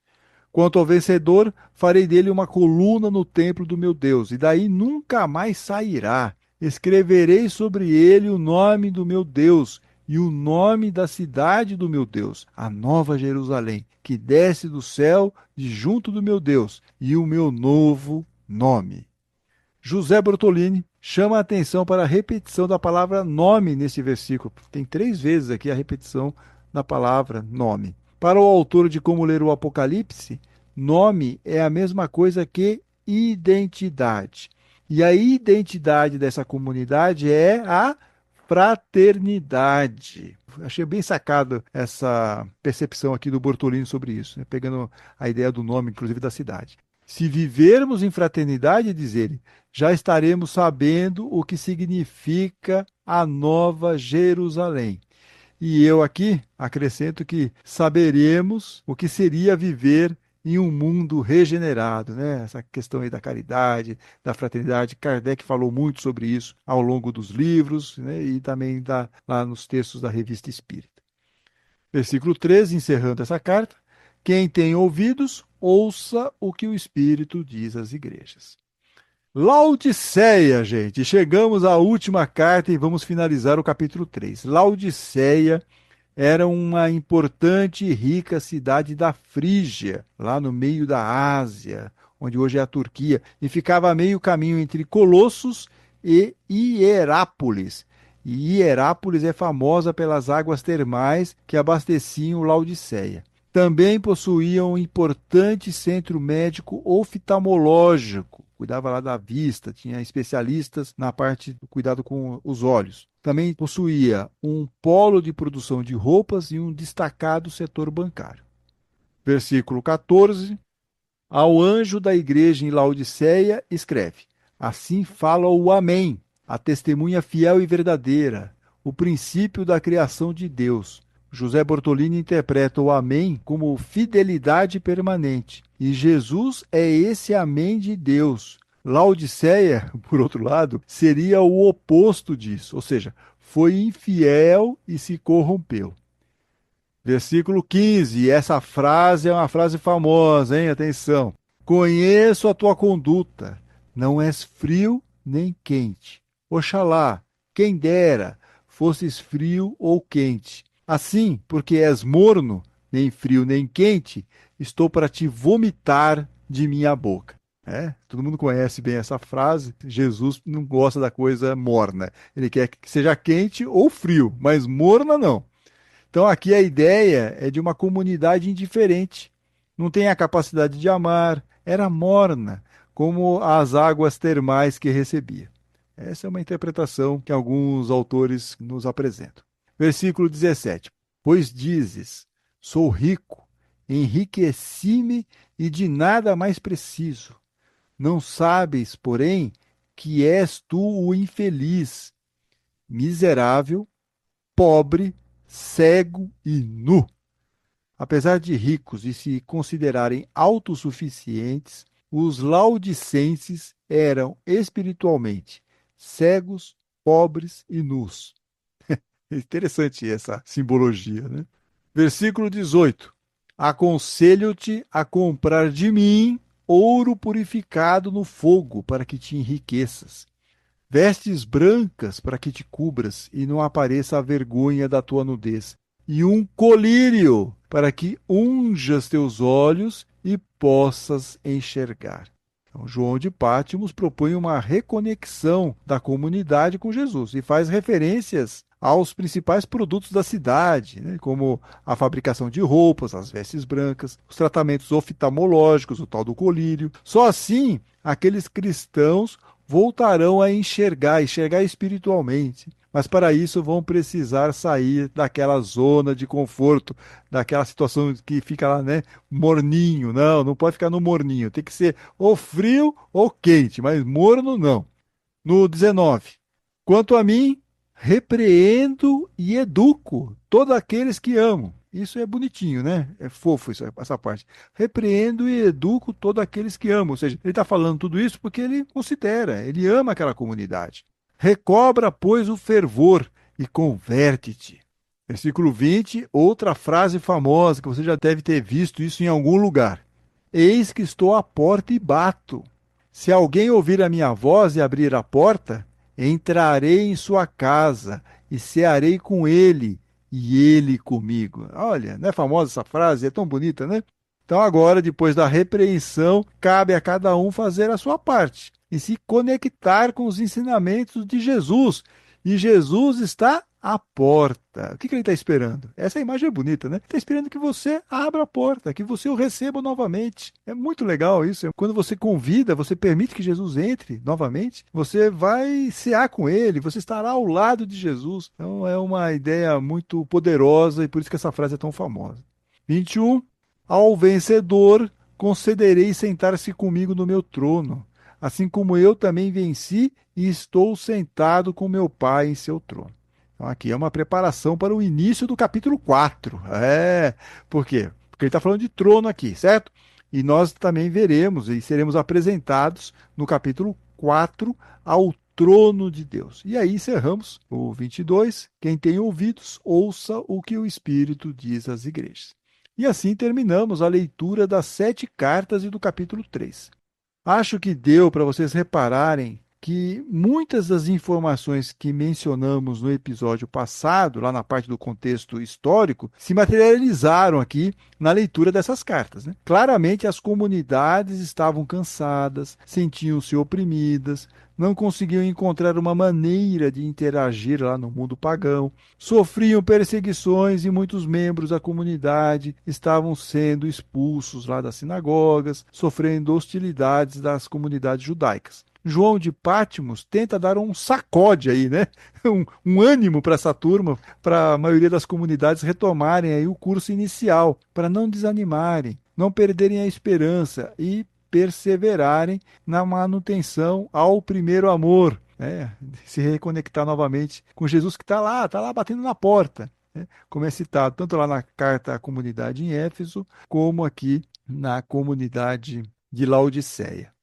Quanto ao vencedor, farei dele uma coluna no templo do meu Deus, e daí nunca mais sairá. Escreverei sobre ele o nome do meu Deus e o nome da cidade do meu Deus, a nova Jerusalém, que desce do céu de junto do meu Deus, e o meu novo nome. José Bortolini chama a atenção para a repetição da palavra nome nesse versículo. Tem 3 vezes aqui a repetição da palavra nome. Para o autor de Como Ler o Apocalipse, nome é a mesma coisa que identidade. E a identidade dessa comunidade é a fraternidade. Achei bem sacado essa percepção aqui do Bortolini sobre isso, né? Pegando a ideia do nome, inclusive da cidade. Se vivermos em fraternidade, diz ele, já estaremos sabendo o que significa a Nova Jerusalém. E eu aqui acrescento que saberemos o que seria viver em um mundo regenerado, né? Essa questão aí da caridade, da fraternidade. Kardec falou muito sobre isso ao longo dos livros, né? E também lá nos textos da Revista Espírita. Versículo 13, encerrando essa carta. Quem tem ouvidos, ouça o que o Espírito diz às igrejas. Laodiceia, gente. Chegamos à última carta e vamos finalizar o capítulo 3. Laodiceia era uma importante e rica cidade da Frígia, lá no meio da Ásia, onde hoje é a Turquia, e ficava a meio caminho entre Colossos e Hierápolis. E Hierápolis é famosa pelas águas termais que abasteciam Laodiceia. Também possuía um importante centro médico oftalmológico, cuidava lá da vista, tinha especialistas na parte do cuidado com os olhos. Também possuía um polo de produção de roupas e um destacado setor bancário. Versículo 14. Ao anjo da igreja em Laodiceia, escreve: Assim fala o Amém, a testemunha fiel e verdadeira, o princípio da criação de Deus. José Bortolini interpreta o Amém como fidelidade permanente. E Jesus é esse Amém de Deus. Laodiceia, por outro lado, seria o oposto disso, ou seja, foi infiel e se corrompeu. Versículo 15, essa frase é uma frase famosa, hein? Atenção. Conheço a tua conduta, não és frio nem quente. Oxalá, quem dera, fosses frio ou quente. Assim, porque és morno, nem frio nem quente, estou para te vomitar de minha boca. Todo mundo conhece bem essa frase. Jesus não gosta da coisa morna. Ele quer que seja quente ou frio, mas morna não. Então aqui a ideia é de uma comunidade indiferente. Não tem a capacidade de amar, era morna, como as águas termais que recebia. Essa é uma interpretação que alguns autores nos apresentam. Versículo 17. Pois dizes, sou rico, enriqueci-me e de nada mais preciso. Não sabes, porém, que és tu o infeliz, miserável, pobre, cego e nu. Apesar de ricos e se considerarem autossuficientes, os laodicenses eram espiritualmente cegos, pobres e nus. Interessante essa simbologia, né? Versículo 18. Aconselho-te a comprar de mim ouro purificado no fogo, para que te enriqueças. Vestes brancas para que te cubras e não apareça a vergonha da tua nudez. E um colírio para que unjas teus olhos e possas enxergar. Então, João de Pátimos propõe uma reconexão da comunidade com Jesus e faz referências aos principais produtos da cidade, né, como a fabricação de roupas, as vestes brancas, os tratamentos oftalmológicos, o tal do colírio. Só assim aqueles cristãos voltarão a enxergar espiritualmente. Mas para isso vão precisar sair daquela zona de conforto, daquela situação que fica lá, né, morninho. Não, não pode ficar no morninho. Tem que ser ou frio ou quente, mas morno não. No 19. Quanto a mim, repreendo e educo todos aqueles que amo. Isso é bonitinho, né? É fofo essa parte. Repreendo e educo todos aqueles que amo. Ou seja, ele está falando tudo isso porque ele considera, ele ama aquela comunidade. Recobra, pois, o fervor e converte-te. Versículo 20, outra frase famosa que você já deve ter visto isso em algum lugar. Eis que estou à porta e bato. Se alguém ouvir a minha voz e abrir a porta, entrarei em sua casa e cearei com ele e ele comigo. Olha, não é famosa essa frase? É tão bonita, né? Então, agora, depois da repreensão, cabe a cada um fazer a sua parte e se conectar com os ensinamentos de Jesus. E Jesus está à porta. O que ele está esperando? Essa imagem é bonita, né? Está esperando que você abra a porta, que você o receba novamente. É muito legal isso. Quando você convida, você permite que Jesus entre novamente, você vai cear com ele, você estará ao lado de Jesus. Então é uma ideia muito poderosa e por isso que essa frase é tão famosa. 21. Ao vencedor concederei sentar-se comigo no meu trono, assim como eu também venci e estou sentado com meu Pai em seu trono. Então, aqui é uma preparação para o início do capítulo 4. Por quê? Porque ele está falando de trono aqui, certo? E nós também veremos e seremos apresentados no capítulo 4 ao trono de Deus. E aí encerramos o 22. Quem tem ouvidos, ouça o que o Espírito diz às igrejas. E assim terminamos a leitura das 7 cartas e do capítulo 3. Acho que deu para vocês repararem que muitas das informações que mencionamos no episódio passado, lá na parte do contexto histórico, se materializaram aqui na leitura dessas cartas, né? Claramente as comunidades estavam cansadas, sentiam-se oprimidas, não conseguiam encontrar uma maneira de interagir lá no mundo pagão, sofriam perseguições e muitos membros da comunidade estavam sendo expulsos lá das sinagogas, sofrendo hostilidades das comunidades judaicas. João de Patmos tenta dar um sacode aí, né? Um ânimo para essa turma, para a maioria das comunidades retomarem aí o curso inicial, para não desanimarem, não perderem a esperança e perseverarem na manutenção ao primeiro amor, né? Se reconectar novamente com Jesus que está lá batendo na porta, né? Como é citado tanto lá na carta à comunidade em Éfeso, como aqui na comunidade de Laodiceia.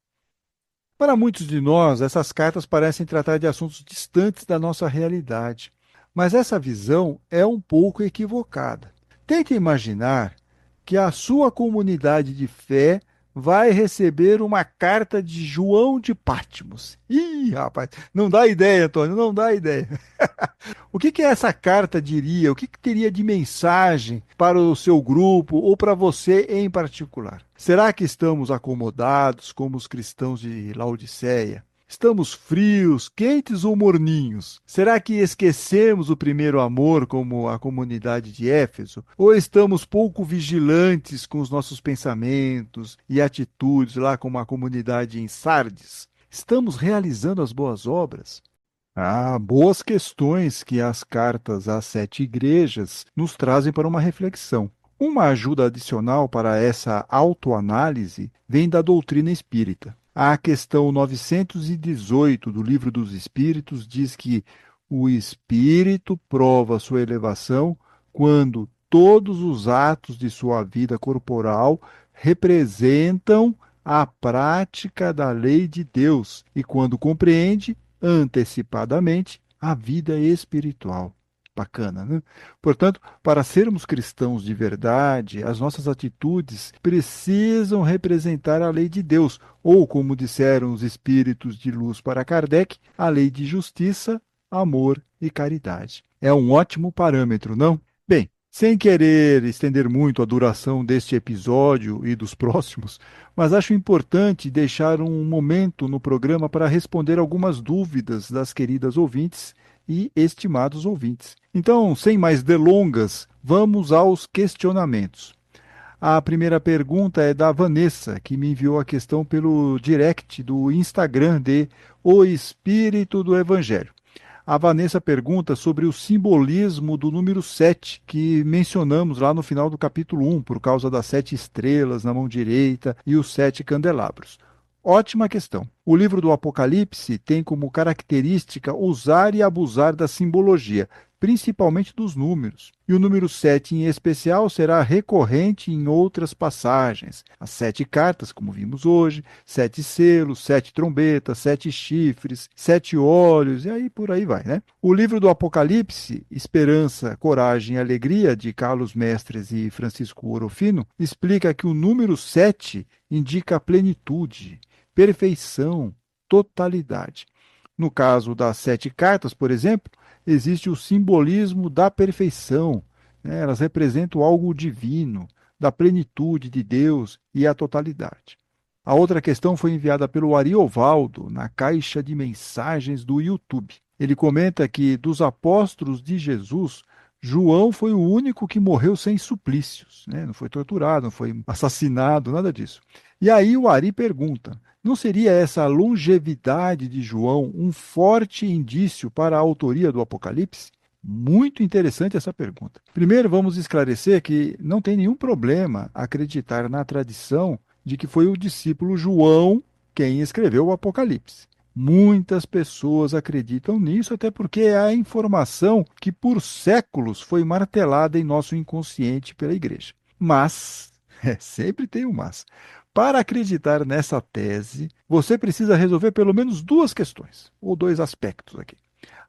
Para muitos de nós, essas cartas parecem tratar de assuntos distantes da nossa realidade, mas essa visão é um pouco equivocada. Tente imaginar que a sua comunidade de fé vai receber uma carta de João de Patmos. Ih, rapaz, não dá ideia, Antônio, não dá ideia. O que essa carta diria? O que teria de mensagem para o seu grupo ou para você em particular? Será que estamos acomodados como os cristãos de Laodiceia? Estamos frios, quentes ou morninhos? Será que esquecemos o primeiro amor como a comunidade de Éfeso? Ou estamos pouco vigilantes com os nossos pensamentos e atitudes lá como a comunidade em Sardes? Estamos realizando as boas obras? Boas questões que as cartas às 7 igrejas nos trazem para uma reflexão. Uma ajuda adicional para essa autoanálise vem da doutrina espírita. A questão 918 do Livro dos Espíritos diz que o espírito prova sua elevação quando todos os atos de sua vida corporal representam a prática da lei de Deus e quando compreende antecipadamente a vida espiritual. Bacana, né? Portanto, para sermos cristãos de verdade, as nossas atitudes precisam representar a lei de Deus, ou, como disseram os espíritos de luz para Kardec, a lei de justiça, amor e caridade. É um ótimo parâmetro, não? Bem, sem querer estender muito a duração deste episódio e dos próximos, mas acho importante deixar um momento no programa para responder algumas dúvidas das queridas ouvintes e estimados ouvintes. Então, sem mais delongas, vamos aos questionamentos. A primeira pergunta é da Vanessa, que me enviou a questão pelo direct do Instagram de O Espírito do Evangelho. A Vanessa pergunta sobre o simbolismo do número 7, que mencionamos lá no final do capítulo 1, por causa das 7 estrelas na mão direita e os 7 candelabros. Ótima questão. O livro do Apocalipse tem como característica usar e abusar da simbologia, principalmente dos números. E o número 7, em especial, será recorrente em outras passagens. As 7 cartas, como vimos hoje, 7 selos, 7 trombetas, 7 chifres, 7 olhos, e aí por aí vai, né? O livro do Apocalipse, Esperança, Coragem e Alegria, de Carlos Mestres e Francisco Orofino, explica que o número 7 indica plenitude, perfeição, totalidade. No caso das 7 cartas, por exemplo, existe o simbolismo da perfeição, né? Elas representam algo divino, da plenitude de Deus e a totalidade. A outra questão foi enviada pelo Ariovaldo na caixa de mensagens do YouTube. Ele comenta que dos apóstolos de Jesus, João foi o único que morreu sem suplícios, né? Não foi torturado, não foi assassinado, nada disso. E aí o Ari pergunta: não seria essa longevidade de João um forte indício para a autoria do Apocalipse? Muito interessante essa pergunta. Primeiro, vamos esclarecer que não tem nenhum problema acreditar na tradição de que foi o discípulo João quem escreveu o Apocalipse. Muitas pessoas acreditam nisso, até porque é a informação que por séculos foi martelada em nosso inconsciente pela igreja. Mas, sempre tem um mas. Para acreditar nessa tese, você precisa resolver pelo menos duas questões, ou dois aspectos aqui.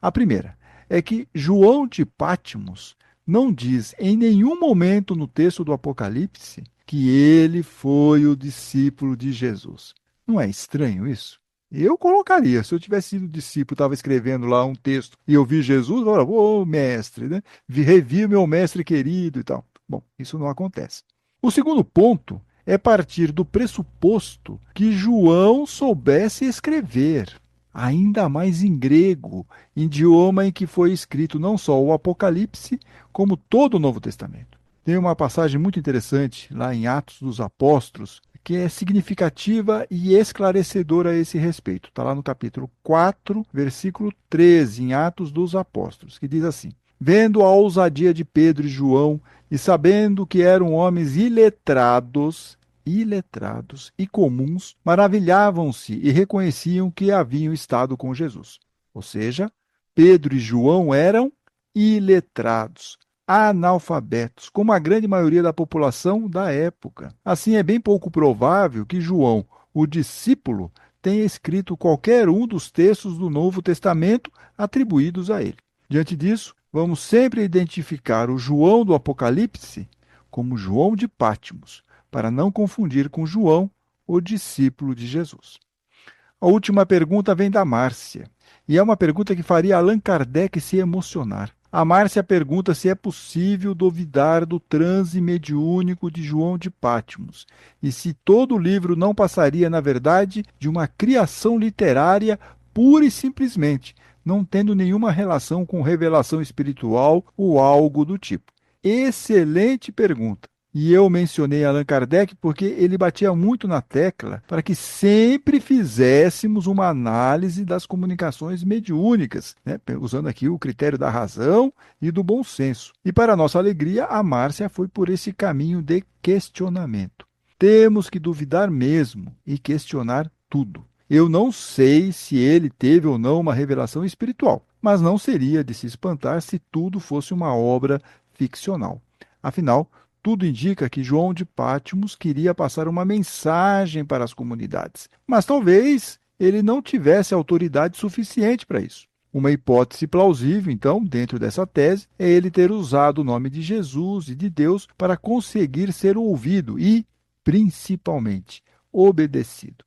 A primeira é que João de Patmos não diz em nenhum momento no texto do Apocalipse que ele foi o discípulo de Jesus. Não é estranho isso? Eu colocaria, se eu tivesse sido discípulo, estava escrevendo lá um texto e eu vi Jesus, eu falava, ô mestre, né? Revi o meu mestre querido e tal. Bom, isso não acontece. O segundo ponto é partir do pressuposto que João soubesse escrever, ainda mais em grego, idioma em que foi escrito não só o Apocalipse, como todo o Novo Testamento. Tem uma passagem muito interessante lá em Atos dos Apóstolos, que é significativa e esclarecedora a esse respeito. Está lá no capítulo 4, versículo 13, em Atos dos Apóstolos, que diz assim: vendo a ousadia de Pedro e João, e sabendo que eram homens iletrados e comuns, maravilhavam-se e reconheciam que haviam estado com Jesus. Ou seja, Pedro e João eram iletrados, analfabetos, como a grande maioria da população da época. Assim, é bem pouco provável que João, o discípulo, tenha escrito qualquer um dos textos do Novo Testamento atribuídos a ele. Diante disso, vamos sempre identificar o João do Apocalipse como João de Patmos, para não confundir com João, o discípulo de Jesus. A última pergunta vem da Márcia, e é uma pergunta que faria Allan Kardec se emocionar. A Márcia pergunta se é possível duvidar do transe mediúnico de João de Patmos, e se todo o livro não passaria, na verdade, de uma criação literária pura e simplesmente, não tendo nenhuma relação com revelação espiritual ou algo do tipo. Excelente pergunta. E eu mencionei Allan Kardec porque ele batia muito na tecla para que sempre fizéssemos uma análise das comunicações mediúnicas, né? Usando aqui o critério da razão e do bom senso. E para nossa alegria, a Márcia foi por esse caminho de questionamento. Temos que duvidar mesmo e questionar tudo. Eu não sei se ele teve ou não uma revelação espiritual, mas não seria de se espantar se tudo fosse uma obra ficcional. Afinal, tudo indica que João de Patmos queria passar uma mensagem para as comunidades, mas talvez ele não tivesse autoridade suficiente para isso. Uma hipótese plausível, então, dentro dessa tese, é ele ter usado o nome de Jesus e de Deus para conseguir ser ouvido e, principalmente, obedecido.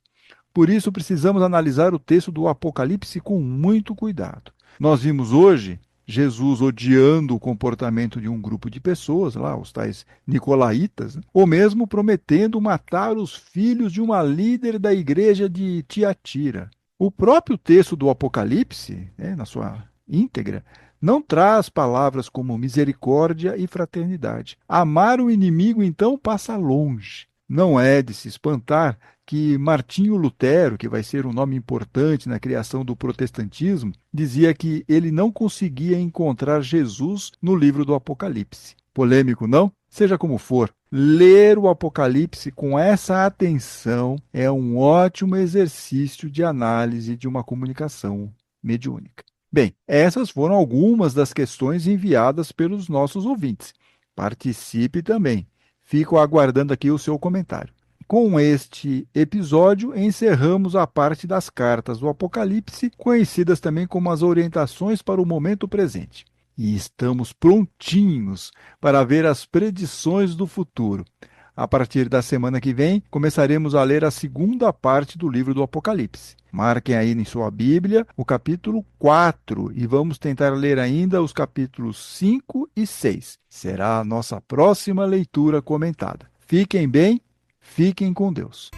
Por isso, precisamos analisar o texto do Apocalipse com muito cuidado. Nós vimos hoje Jesus odiando o comportamento de um grupo de pessoas, lá, os tais nicolaítas, né? Ou mesmo prometendo matar os filhos de uma líder da igreja de Tiatira. O próprio texto do Apocalipse, né, na sua íntegra, não traz palavras como misericórdia e fraternidade. Amar o inimigo, então, passa longe. Não é de se espantar que Martinho Lutero, que vai ser um nome importante na criação do protestantismo, dizia que ele não conseguia encontrar Jesus no livro do Apocalipse. Polêmico, não? Seja como for, ler o Apocalipse com essa atenção é um ótimo exercício de análise de uma comunicação mediúnica. Bem, essas foram algumas das questões enviadas pelos nossos ouvintes. Participe também. Fico aguardando aqui o seu comentário. Com este episódio, encerramos a parte das cartas do Apocalipse, conhecidas também como as orientações para o momento presente. E estamos prontinhos para ver as predições do futuro. A partir da semana que vem, começaremos a ler a segunda parte do livro do Apocalipse. Marquem aí em sua Bíblia o capítulo 4 e vamos tentar ler ainda os capítulos 5 e 6. Será a nossa próxima leitura comentada. Fiquem bem, fiquem com Deus.